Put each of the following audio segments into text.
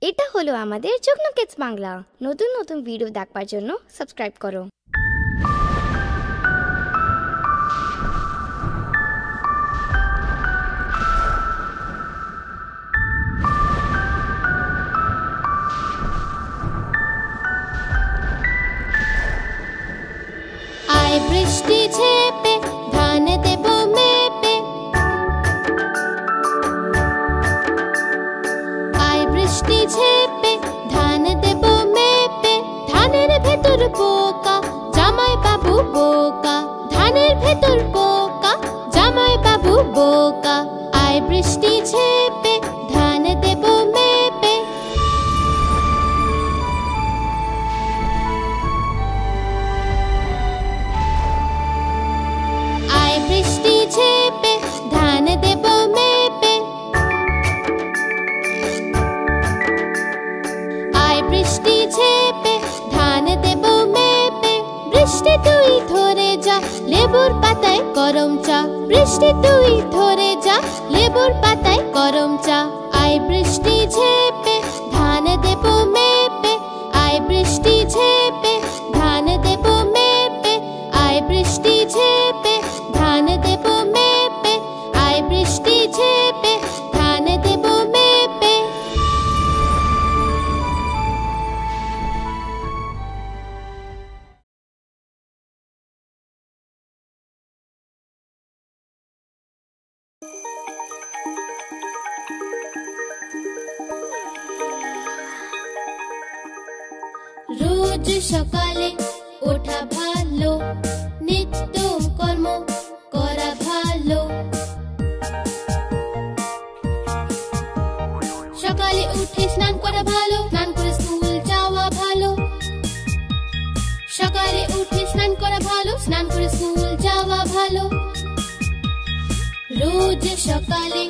এটা হলো আমাদের যুগ্ন কিডস বাংলা। নতুন নতুন ভিডিও দেখবার জন্য সাবস্ক্রাইব করো। আয় বৃষ্টি ঝেপে ধান দেব মেপে, আয় বৃষ্টি ঝেপে ধান দেব মেপে। ধানের ভেতর পোকা জামাই বাবু বোকা, ধানের ভেতর পোকা জামাই বাবু বোকা। আয় বৃষ্টি ঝেপে ধান দেব মেপে। আয় বৃষ্টি ঝেপে ধান দেব মেপে, আয় বৃষ্টি ঝেপে ধান দেব মেপে। বৃষ্টি তুই ধরে যা লেবুর পাতায় গরম চা, বৃষ্টি তুই ধরে যা লেবুর পাতায় গরম চা। আয় বৃষ্টি ঝেপে ধান দেব মেপে, আয় বৃষ্টি ঝেপে ধান দেব মেপে। আয় বৃষ্টি ঝেপে ধান দেব মেপে, আয় বৃষ্টি ঝেপে ধান দেব মেপে। রোজ সকালে ওঠা ভালো, নিত্য কর্ম করা ভালো। সকালে উঠে স্নান করা ভালো, স্নান করে স্কুল যাওয়া ভালো। সকালে উঠে স্নান করা ভালো, স্নান করে স্কুল যাওয়া ভালো। রোজ সকালে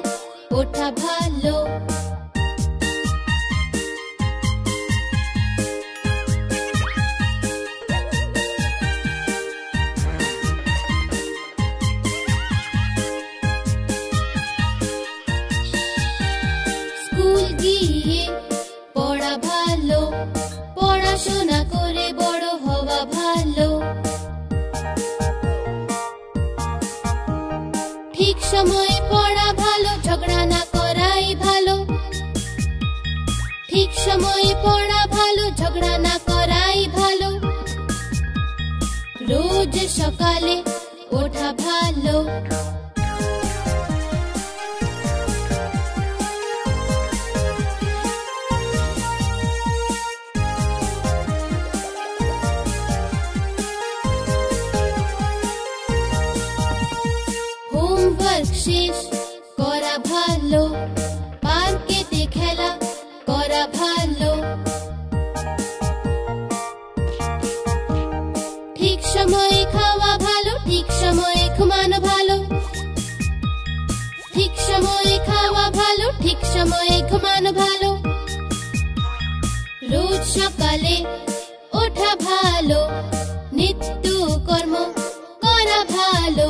ওঠা ভালো। স্কুল গিয়ে পড়া ভালো, পড়াশোনা করে বড় হওয়া ভালো। ঠিক সময়ে পড়া ভালো, ঝগড়া না করাই ভালো। ঠিক সময়ে পড়া ভালো, ঝগড়া না করাই ভালো। রোজ সকালে ওঠা ভালো। হোমওয়ার্ক শেষ করা ভালো, পার্কেতে খেলা করা ভালো। ঠিক সময়ে খাওয়া ভালো, ঠিক সময়ে ঘুমানো ভালো। ঠিক সময়ে খাওয়া ভালো, ঠিক সময়ে ঘুমানো ভালো। রোজ সকালে ওঠা ভালো, নিত্য কর্ম করা ভালো।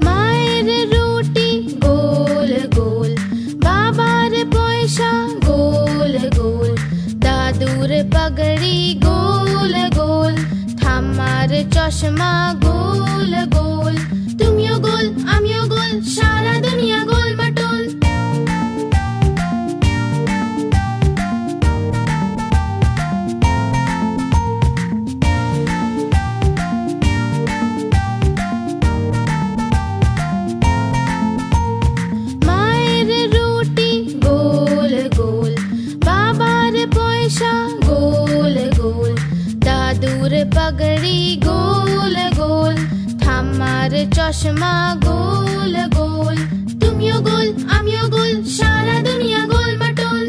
মায়ের রুটি গোল গোল, বাবার পয়সা গোল গোল। দাদুর পাগড়ি গোল গোল, ঠাম্মার চশমা গোল গোল। তুমিও গোল আমিও গোল, সারা দুনিয়া গোল মাটোল। মায়ের রুটি গোল গোল, বাবার পয়সা গোল গোল। দাদুর পাগড়ি গোল গোল, ঠাম্মার চশমা গোল গোল। তুমিও গোল আমিও গোল, সারা দুনিয়া গোল মাটোল।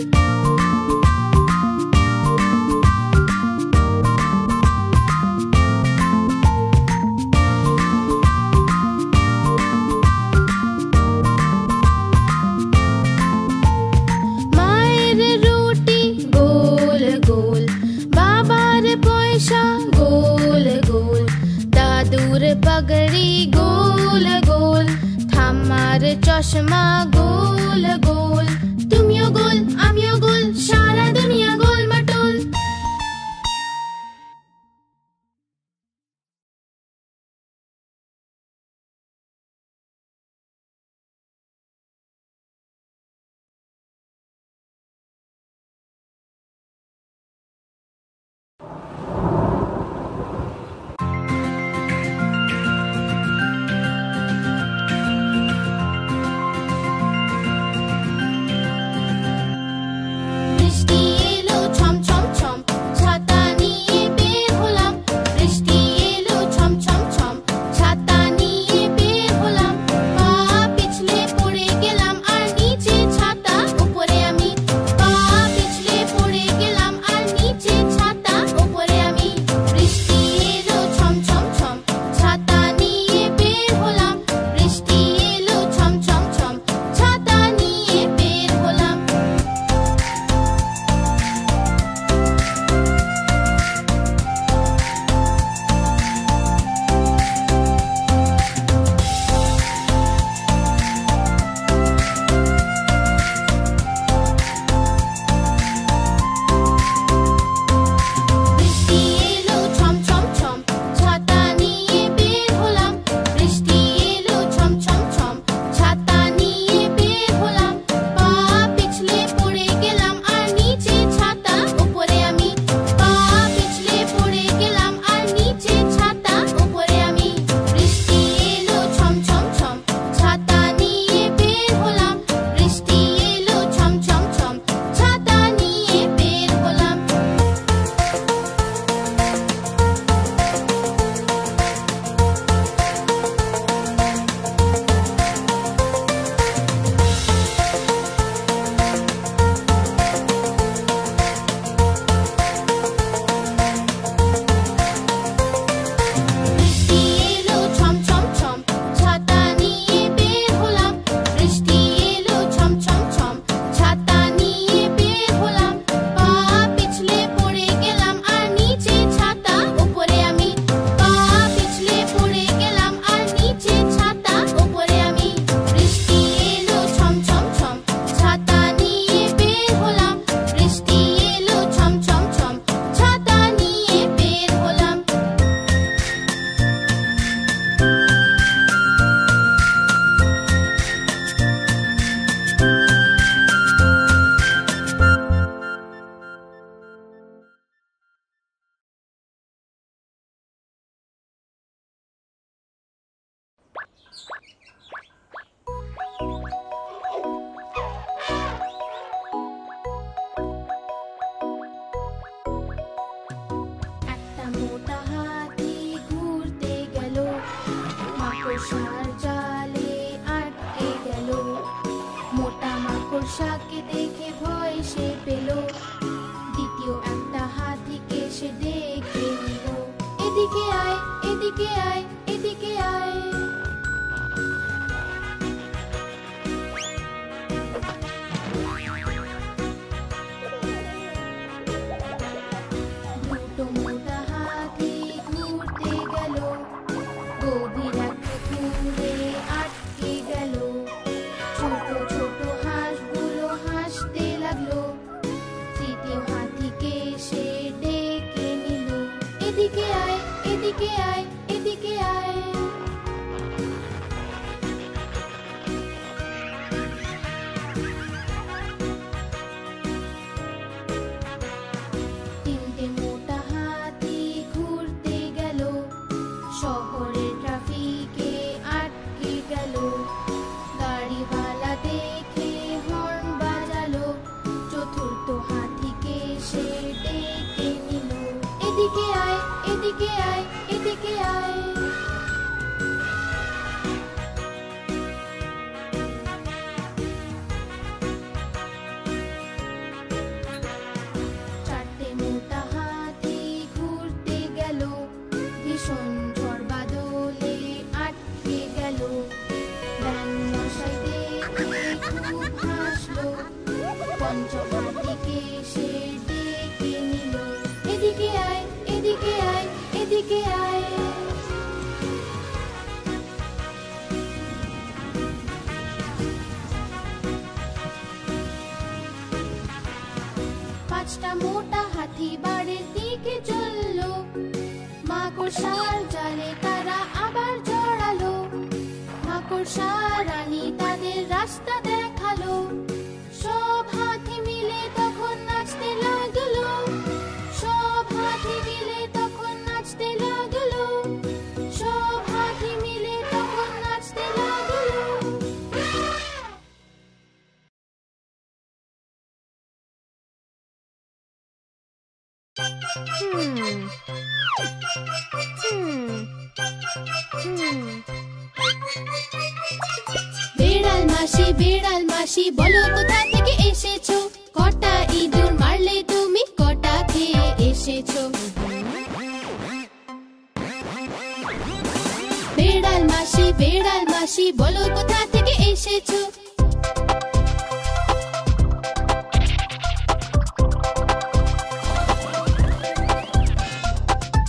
हमेशा गोल गोल दादुर पगड़ी गोल गोल ঠাম্মার চশমা গোল গোল তুমিও গোল আমিও গোল সারা দুনিয়া গোল মাটোল মাকড়সার জালে আটকে গেল মোটা মাকড়সাকে দেখে ভয় সে পেল দ্বিতীয় একটা হাতিকে সে দেখে নিল এদিকে আয় এদিকে আয় এদিকে আয় দুটো মোটা হাতি ঘুরতে গেল গভীর একটা কুঁড়ে আটকে গেল ছোট ছোট হাঁসগুলো হাসতে লাগলো তৃতীয় হাতিকে সে ডেকে নিল এদিকে আয় এদিকে আয় এদিকে আয় তিনটে মোটা হাতি ঘুরতে গেল শহরের ট্রাফিকে আটকে গেল গাড়িওয়ালা দেখে হর্ন বাজালো চতুর্থ হাতিকে সে ডেকে নিল এদিকে আয় এদিকে আয় এদিকে আয় চারটে মোটা হাতি ঘুরতে গেল ভীষণ ঝড় বাদলে আটকে গেল ডান মশাই দেখে খুব হাসলো পঞ্চম হাতিকে সে ডেকে নিল এদিকে আয় এদিকে মাকড়সার জালে তারা আবার জড়ালো। মাকড়সা রানী তাদের রাস্তা দেখালো। সব হাতি মিলে তখন নাচতে লাগলো। সব হাতি মিলে তখন নাচতে লাগলো। সব হাতি মিলে তখন নাচতে লাগলো। বিড়াল মাসি বলো কোথা থেকে এসেছো? কটা ইঁদুর মারলে তুমি, কটা খেয়ে এসেছো? বিড়াল মাসি বলো কোথা থেকে এসেছো?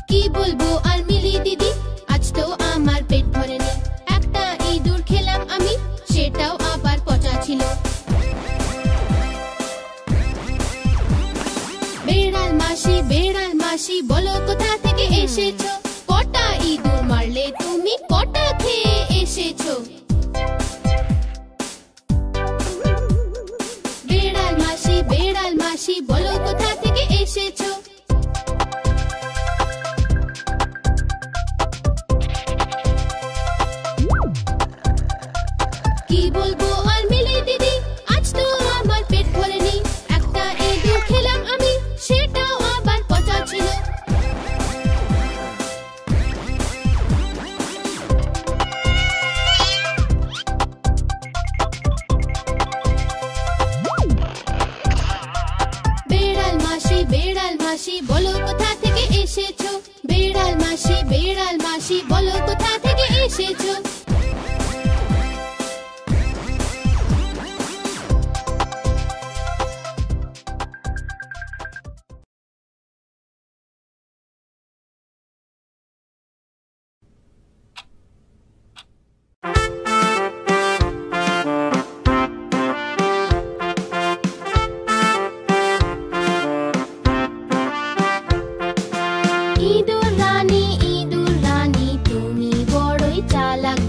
কি বলবো আর মিলি দিদি, আজ তো আমার পেট ভরেনি। একটা ইঁদুর খেলাম আমি, সেটাও আবার পচা ছিল। বিড়াল মাসি বলো কোথা থেকে এসেছো? কটা ইঁদুর মারলে তুমি, কটা খেয়ে এসেছো? বিড়াল মাসি বলো কোথা থেকে এসেছো? কি বলবো আর মিলি দিদি, আজ তো আমার পেট ভরেনি। একটা ইঁদুর খেলাম আমি, সেটাও আবার পচা ছিল। বিড়াল মাসি বলো কোথা থেকে এসেছো? বিড়াল মাসি বলো কোথা থেকে এসেছো? ইঁদুর রানী তুমি বড়ই চালাক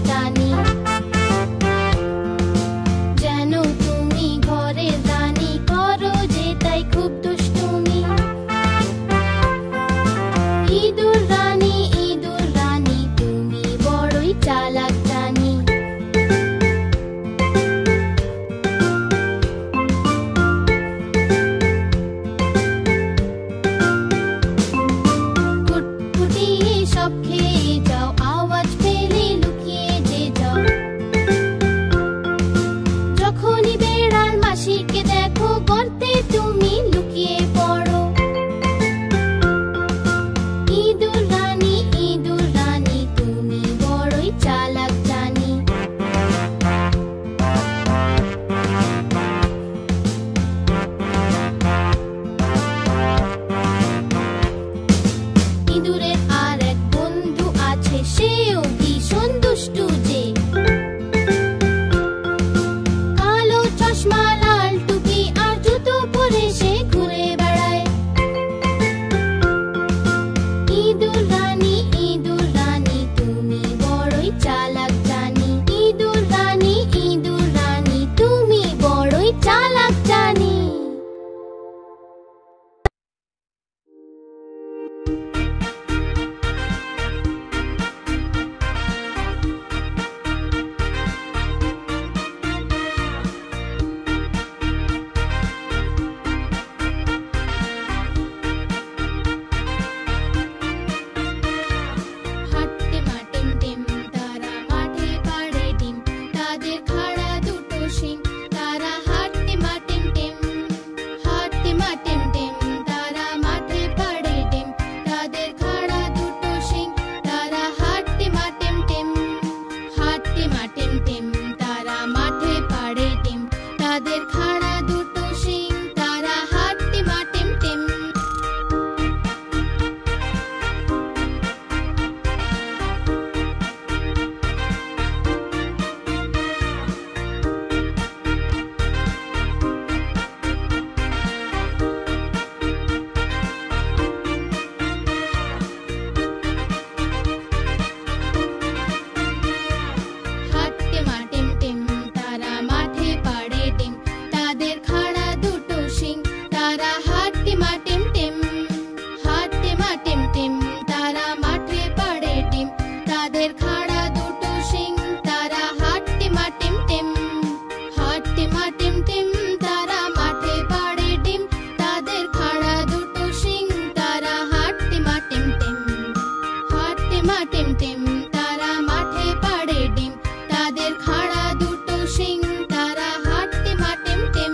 মা টিম টিম, তারা মাঠে পাড়ে ডিম, তাদের খাড়া দুটো শিং, তারা হাঁটতে মা টিম টিম।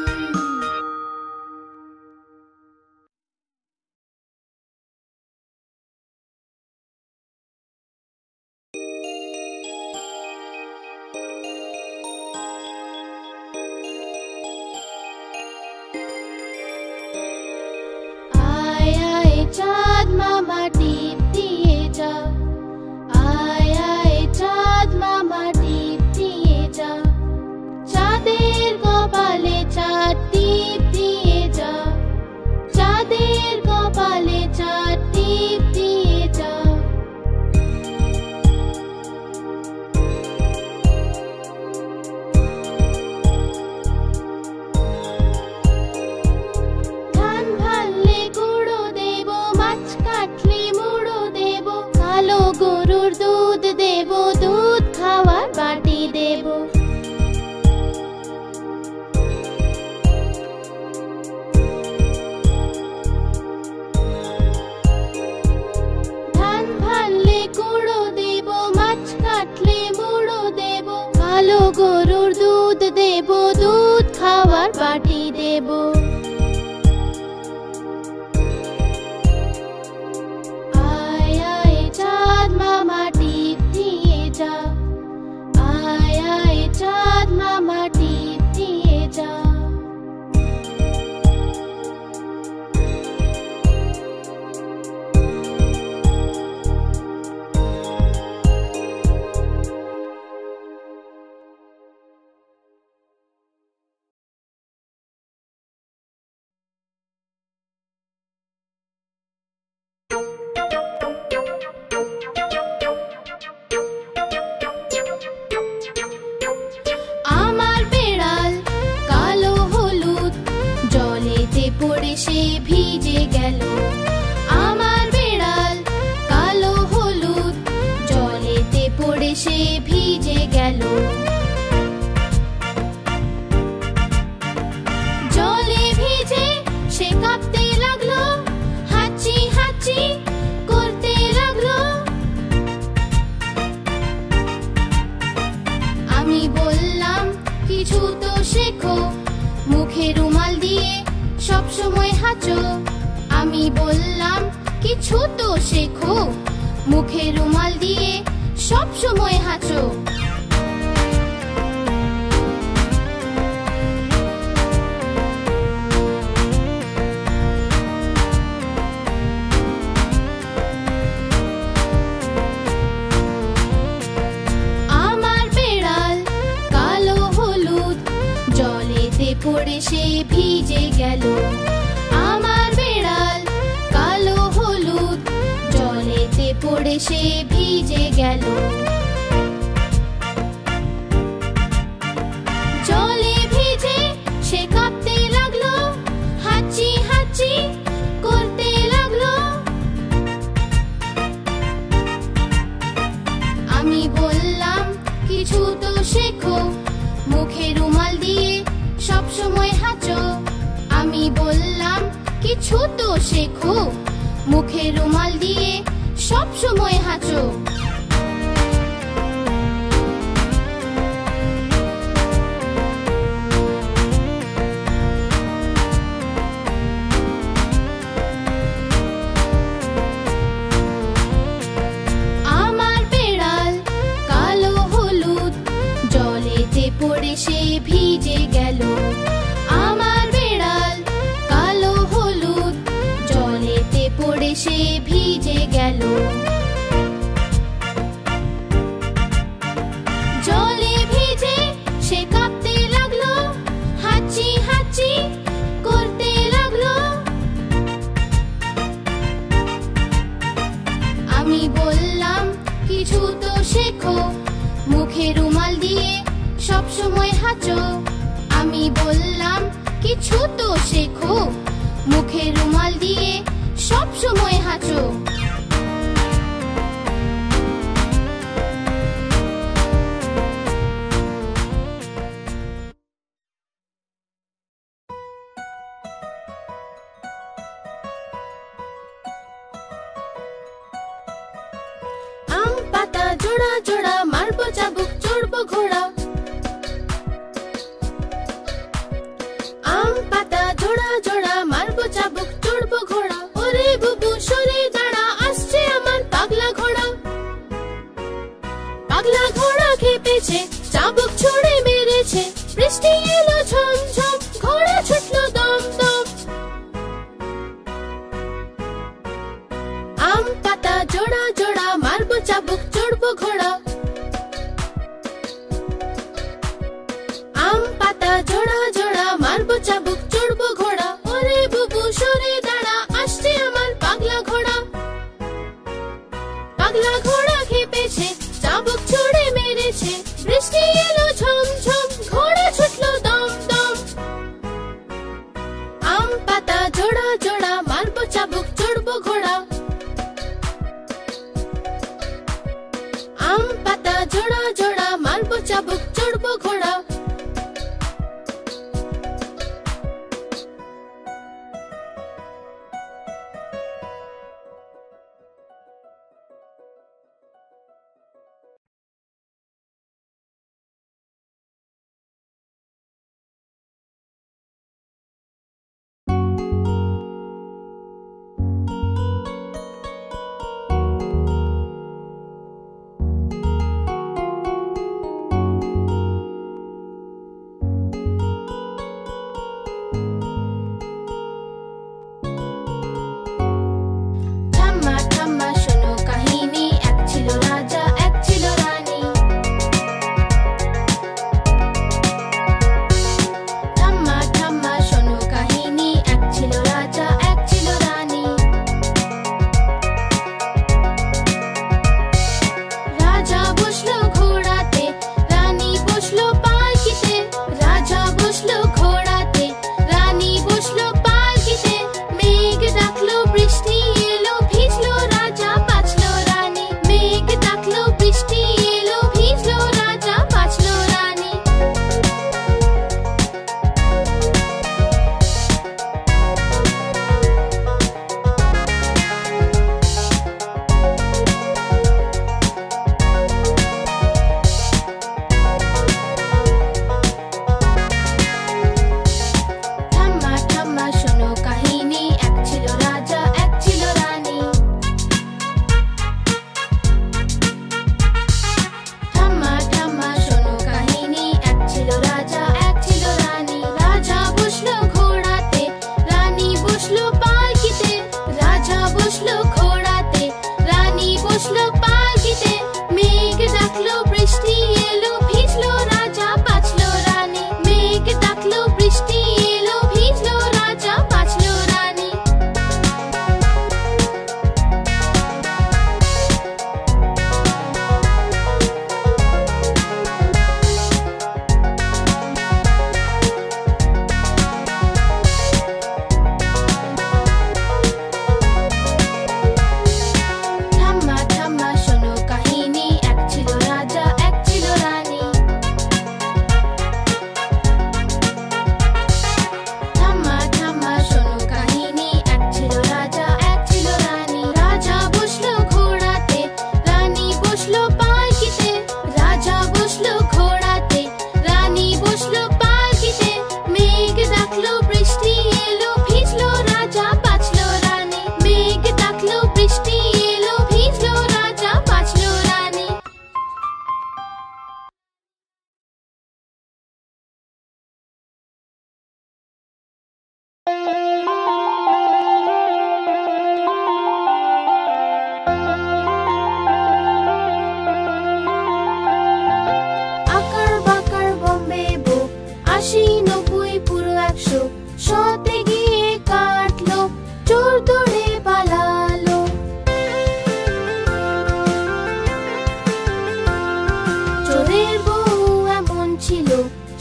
আয় আয় চাঁদ মামা টিপ দিয়ে যা, আয় আয় চাঁদ মামা টিপ দিয়ে যা, চাঁদের কপালে চাঁদ টিপ দিয়ে যা, চাঁদের কপালে চাঁদ টিপ দিয়ে যা। ধান ভাললে গুঁড়ো দেব, মাছ কাটলে মুড়ো দেব, কালো গরুর দুধ দেব, দুধ খাওয়ার বাটি দেব। ধান ভাললে গুঁড়ো দেব, মাছ কাটলে মুড়ো দেব, কালো গরুর দুধ দেব, দুধ খাওয়ার বাটি দেব। আয় আয় চাঁদ মামা টিপ দিয়ে যা, আয় আয় চাঁদ মামা টিপ দিয়ে যা। আমার বেড়াল কালো হলুদ, জলেতে পড়ে সে ভিজে গেল। আমার বেড়াল কালো হলুদ, জলেতে পড়ে সে ভিজে গেল। জলে ভিজে সে কাঁপতে লাগলো, হাঁচি হাঁচি করতে লাগলো। আমি বললাম কিছু তো শেখো, মুখে রুমাল দিয়ে সব সময় হাঁচো। আমি বললাম কিছু তো শেখো, মুখে রুমাল দিয়ে সব সময় হাঁচো। আমার বেড়াল কালো হলুদ, জলেতে পড়ে সে ভিজে গেল। আমার বেড়াল কালো হলুদ, জলেতে পড়ে সে ভিজে গেল। জলে ভিজে সে কাঁপতে লাগলো, হাঁচি হাঁচি করতে লাগলো। আমি বললাম কিছু তো শেখো, মুখে রুমাল দিয়ে সব সময় হাঁচো। আমি বললাম কিছু তো শেখো, মুখে রুমাল দিয়ে সব সময় হাঁচো। আমার বেড়াল কালো হলুদ, জলেতে পড়ে সে ভিজে গেল। আমার বেড়াল কালো হলুদ, জলেতে পড়ে সে ভিজে গেল। জলে ভিজে সে কাঁপতে লাগলো, হাঁচি হাঁচি করতে লাগলো। আমি বললাম কিছু তো শেখো, মুখে রুমাল দিয়ে সব সময় হাঁচো। আমি বললাম কিছু তো শেখো, মুখে রুমাল দিয়ে সব সময় হাঁচো। জোড়া জোড়া মারবো চাবুক চড়বো ঘোড়া আম পাতা জোড়া জোড়া মারবো চাবুক চড়বো ঘোড়া ওরে বুবু সরে দাঁড়া আসছে আমার পাগলা ঘোড়া পাগলা ঘোড়া খেপেছে চাবুক ছুড়ে মেরেছে বৃষ্টি এলো ঝমঝম ঘোড়া ছুটলো দম দম আম পাতা জোড়া জোড়া মারবো চাবুক চড়বো ঘোড়া আম পাতা জোড়া জোড়া মারবো চাবুক চড়বো ঘোড়া ওরে বুবু সরে দাঁড়া আসছে আমার পাগলা ঘোড়া পাগলা ঘোড়া খেপেছে চাবুক ছুড়ে মেরেছে বৃষ্টি এলো ঝমঝম ঘোড়া ছুটলো দম দম আম পাতা জোড়া জোড়া মারবো চাবুক চড়বো ঘোড়া আম পাতা জোড়া জোড়া মারবো চাবুক চড়বো ঘোড়া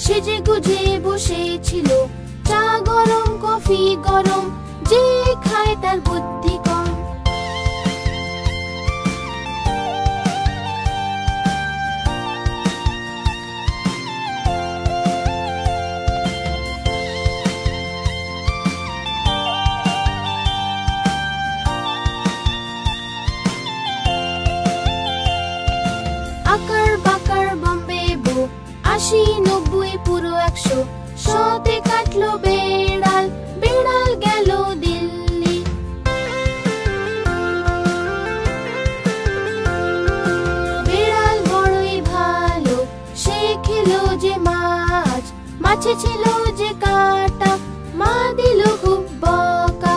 সেজে গুজে বসেছিল, চা গরম কফি গরম, যে খায় তার বুদ্ধি কম। আশি নব্বই পুরো 100 শতে কাটলো বেড়াল বেড়াল গেল দিল্লি বেড়াল বড়ই ভালো সে খেলো যে মাছ মাছে ছিল যে কাঁটা মা দিল খুব বকা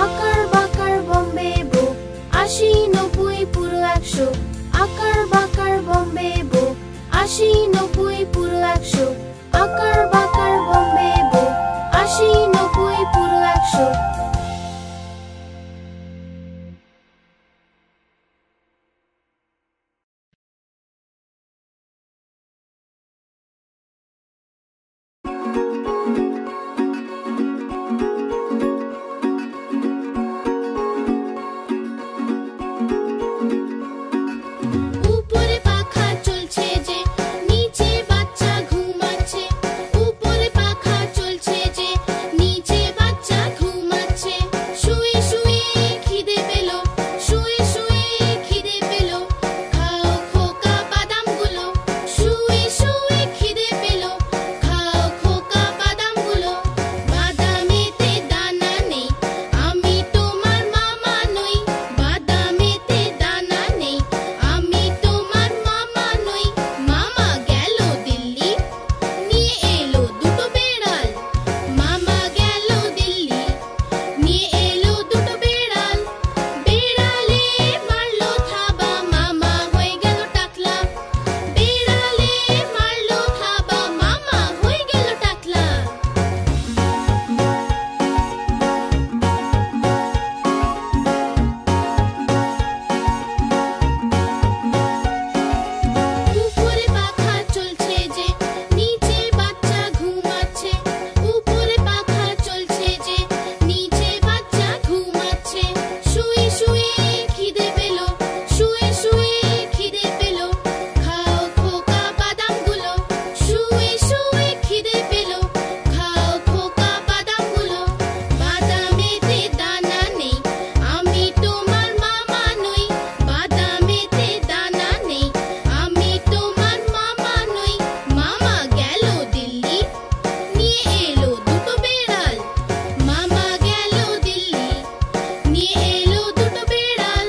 আকার বাকার বম্বে বো আশি নব্বই পুরো 100 আকার বাকার বম্বে বো আশি নব্বই পুরো 100 আকার বাকার বম্বে বো আশি নব্বই পুরো 100 উপরে পাখা চলছে যে নিচে বাচ্চা ঘুমাচ্ছে উপরে পাখা চলছে যে নিচে বাচ্চা ঘুমাচ্ছে শুয়ে শুয়ে খিদে পেল শুয়ে শুয়ে খিদে পেল খাও খোকা বাদামগুলো শুয়ে শুয়ে খিদে পেল খাও খোকা বাদামগুলো বাদামেতে দানা নেই আমি তোমার মামা নই বাদামেতে দানা নেই আমি তোমার মামা নই মামা গেল দিল্লি নিয়ে এলো দুটো বেড়াল মামা গেল দিল্লি নিয়ে এলো দুটো বেড়াল বেড়ালে মারলো থাবা মামা হয়ে গেল টাকলা বেড়ালে মারলো থাবা মামা হয়ে গেল টাকলা উপরে পাখা চলছে যে নিচে বাচ্চা ঘুমাচ্ছে উপরে পাখা চলছে যে নিচে বাচ্চা ঘুমাচ্ছে শুয়ে শুয়ে খিদে পেল শুয়ে শুয়ে খিদে পেল খাও খোকা বাদামগুলো শুয়ে শুয়ে খিদে পেল খাও খোকা বাদামগুলো বাদামেতে দানা নেই আমি তোমার মামা নই বাদামেতে দানা নেই আমি তোমার মামা নই মামা গেল দিল্লি নিয়ে এলো দুটো বেড়াল মামা গেল দিল্লি নিয়ে এলো দুটো বেড়াল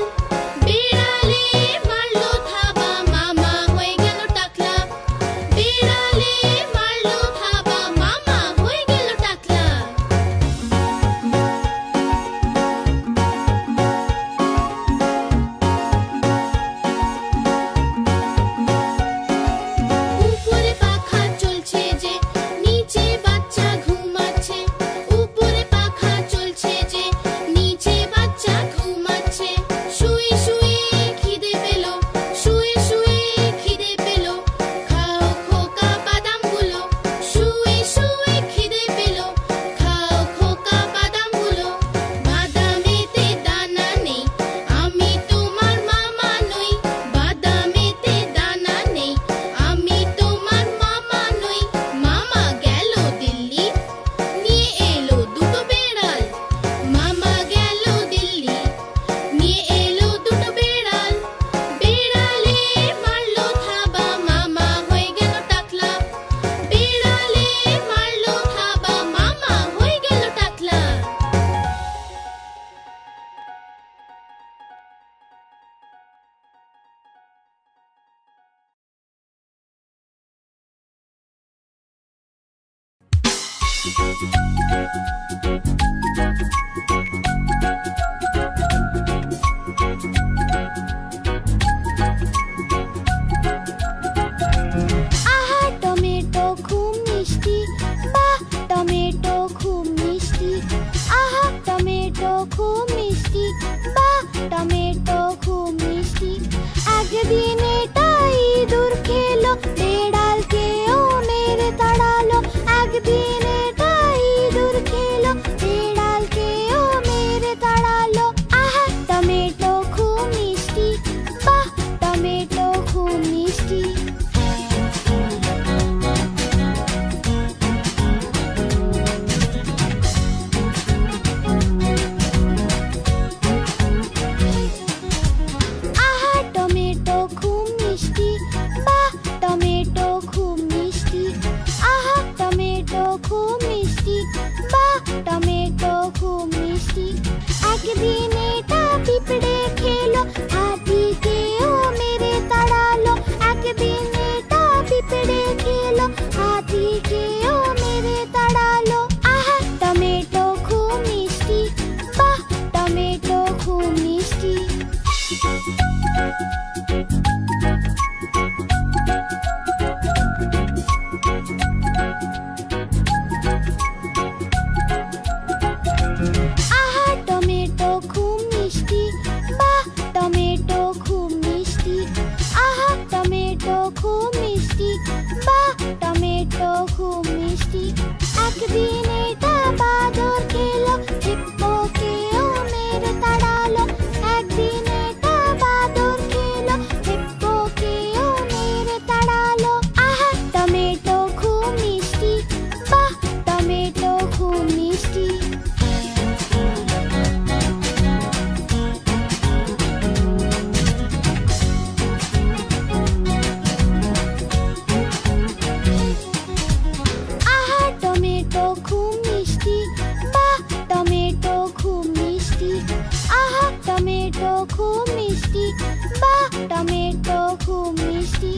বেড়ালে মারলো থাবা মামা হয়ে গেল টাকলা বেড়ালে মারলো থাবা মামা হয়ে গেল টাকলা উপরে পাখা চলছে যে নিচে বাচ্চা ঘুমাচ্ছে উপরে পাখা চলছে যে নিচে বাচ্চা ঘুমাচ্ছে শুয়ে শুয়ে খিদে পেল শুয়ে শুয়ে খিদে পেল খাও খোকা বাদামগুলো শুয়ে শুয়ে খিদে পেল খাও খোকা বাদামগুলো বাদামেতে দানা নেই আমি তোমার মামা নই বাদামেতে দানা নেই আমি তোমার মামা নই মামা গেল দিল্লি নিয়ে এলো দুটো বেড়াল মামা গেল দিল্লি নিয়ে এলো দুটো বেড়াল বেড়ালে মারলো থাবা মামা হয়ে গেল টাকলা বেড়ালে মারলো থাবা মামা হয়ে গেল টাকলা আহা টমেটো খুব মিষ্টি বাহ টমেটো খুব মিষ্টি আহা টমেটো খুব মিষ্টি বাহ টমেটো খুব মিষ্টি একদিন এটা ইঁদুর খেলো বেড়ালকেও মেরে তাড়ালো একদিন এটা ইঁদুর খেলো বেড়ালকেও একদিন এটা পিঁপড়ে খেলো, হাতিকেও মেরে তাড়ালো। একদিন এটা পিঁপড়ে খেলো, হাতিকেও মেরে তাড়ালো। আহা টমেটো খুব মিষ্টি, বাহ টমেটো খুব মিষ্টি। আহা টমেটো খুব মিষ্টি, বাহ টমেটো খুব মিষ্টি। আহা টমেটো খুব মিষ্টি, বাহ টমেটো খুব মিষ্টি। একদিন এটা বাদর খেলো, হিপ্পোকেও মেরে তাড়ালো। একদিন এটা বাদর খেলো, হিপ্পোকেও মেরে তাড়ালো। আহা টমেটো খুব মিষ্টি, বাহ টমেটো খুব মিষ্টি। আহা টমেটো খুব মিষ্টি, বাহ টমেটো খুব মিষ্টি। আহা টমেটো খুব মিষ্টি, বাহ টমেটো খুব মিষ্টি।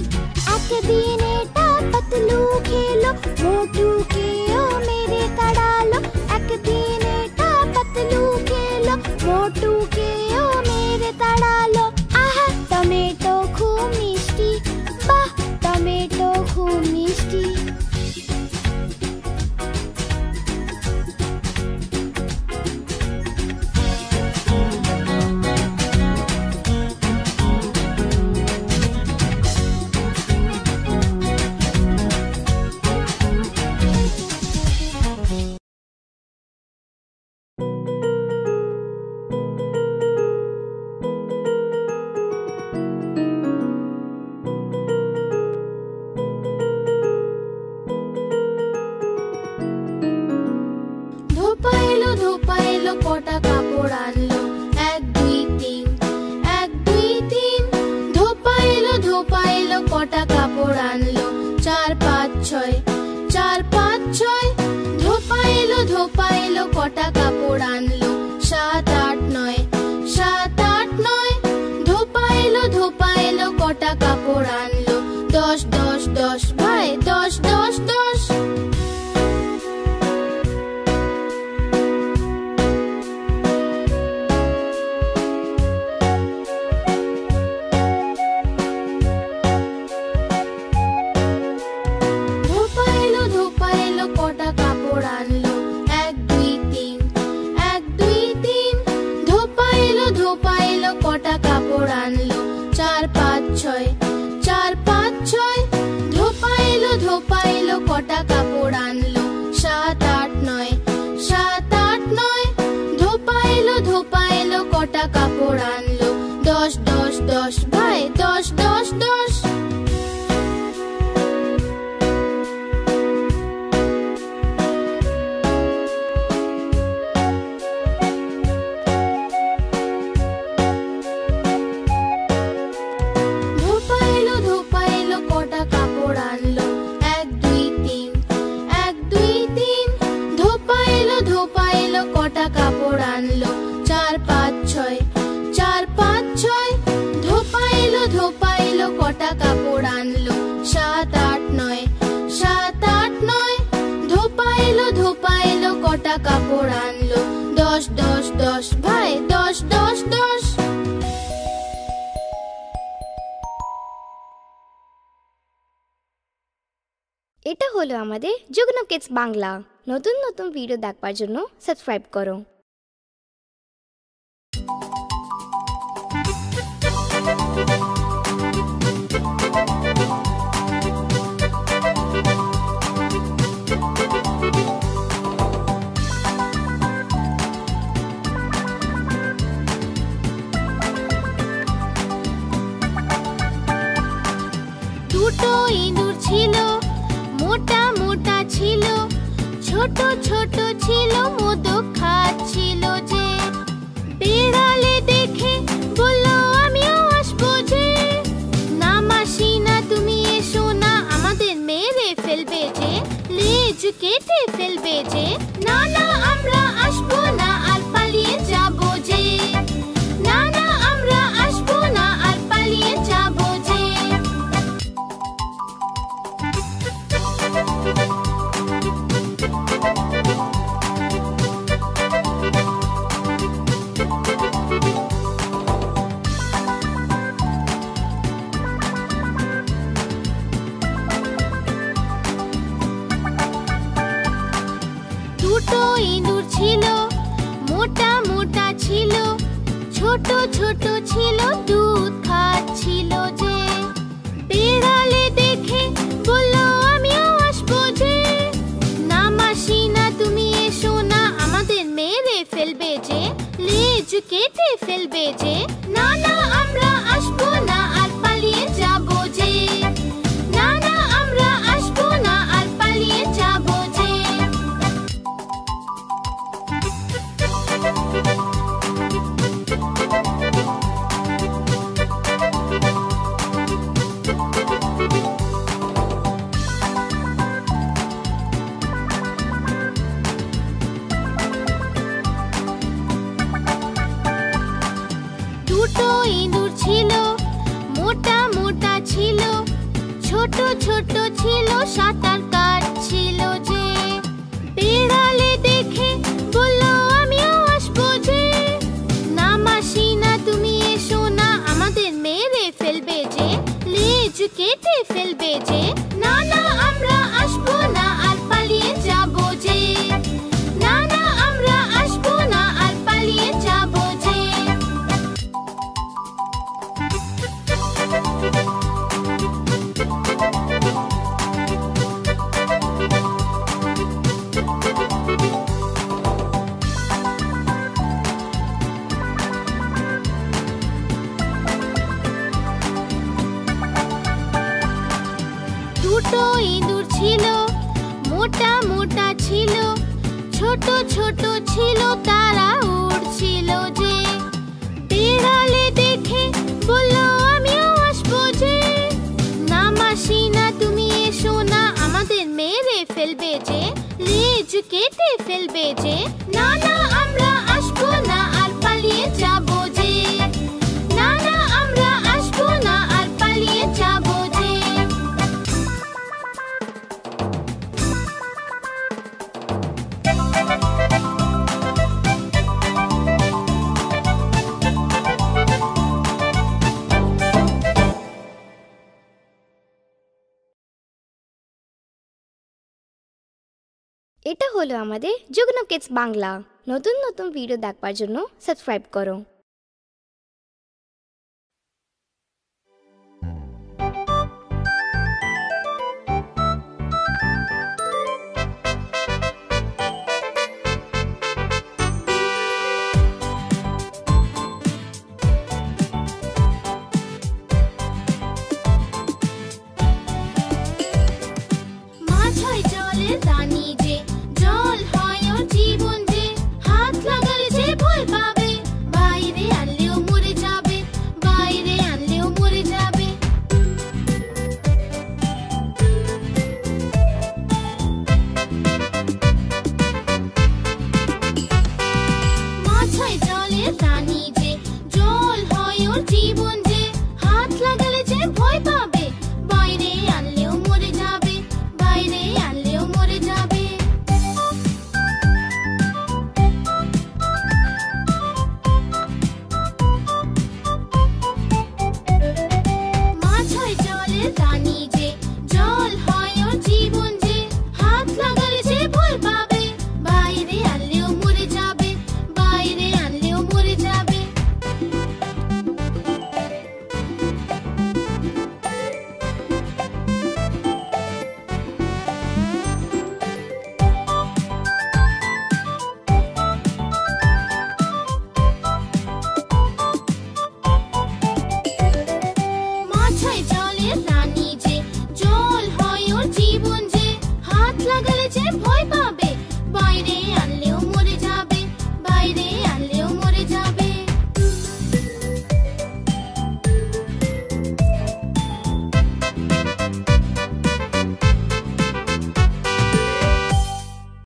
একদিন এটা পাতলু খেলো, মোটুকেও মেরে তাড়ালো। একদিন এটা পাতলু খেলো, মোটুকেও মেরে তাড়ালো। আহা টমেটো খুব মিষ্টি, বাহ টমেটো খুব মিষ্টি। ধোপা এলো কটা কাপড় আনলো, 1 2 3 1 2 3। ধোপা এলো কটা কাপড় আনলো, 4 5 6 4 5 6। ধোপা এলো কটা কাপড় আনলো, 7 8 9 7 8 9। ধোপা এলো কটা কাপড় আনলো, 10 10 10 ভাই 10 10 10। ধোপা এলো কটা কাপড় আনলো, 1 2 3 1 2 3। ধোপা এলো কটা কাপড় আনলো, 4 5 6 4 5 6। ধোপা এলো কটা কাপড় আনলো, 7 8 9 7 8 9। ধোপা এলো কটা কাপড় আনলো, 10 10 10 ভাই 10 10 10। ধোপা এলো কটা কাপড় আনলো, 1 2 3 1 2 3। ধোপা এলো কটা কাপড় আনলো, 4 5 6 4 5 6। ধোপা এলো কটা কাপড় আনলো, 7 8 9 7 8 9। ধোপা এলো কটা কাপড় আনলো, 10 10 10 ভাই 10 10 10। এটা হলো আমাদের যুগ্ন কিডস বাংলা। নতুন নতুন ভিডিও দেখবার জন্য সাবস্ক্রাইব করো। দুটো ইঁদুর ছিল, মোটা মোটা ছিল, ছোট ছোট ছিল, মোদক খাচ্ছিল যে। বেড়ালে দেখে বলল আমিও আসবো যে। না মাসি না তুমি এসো না, আমাদের মেরে ফেলবে যে, লেজ কেটে ফেলবে যে। না না আমরা আসবো না, আর পালিয়ে যাবো যে। ছোট ছোট ছিল দুধ খাচ্ছিল যে বিড়ালে দেখে বলল আমিও আসবো যে না মাসি না তুমি এসো না আমাদের মেরে ফেলবে যে লেজ কেটে ফেলবে যে না না আমরা আসবো না আর পালিয়ে যাবো যে না না আমরা আসবো না আর পালিয়ে যাবো যে দুটো ইঁদুর ছিল মোটা মোটা ছিল ছোট ছোট ছিল সাঁতার কাটছিল যে বিড়ালে দেখে বলল আমিও আসবো যে না মাসি না তুমি এসো না আমাদের মেরে ফেলবে যে লেজ কেটে ফেলবে যে না না আমরা আসবো না আর পালিয়ে যাবো যে না না আমরা আসবো না আর পালিয়ে যাবো যে দুটো ইঁদুর ছিল মোটা মোটা ছিল ছোট ছোট ছিল তারা উড়ছিল যে বিড়ালে দেখে বলল আমিও আসবো যে না মাসি না তুমি এসো না আমাদের মেরে ফেলবে যে লেজ কেটে ফেলবে যে না না আমরা আসবো না আর পালিয়ে যাবো যে না না আমরা আসবো না আর পালিয়ে যাবো যে এটা হলো আমাদের যুগ্ন কিডস বাংলা। নতুন নতুন ভিডিও দেখবার জন্য সাবস্ক্রাইব করো।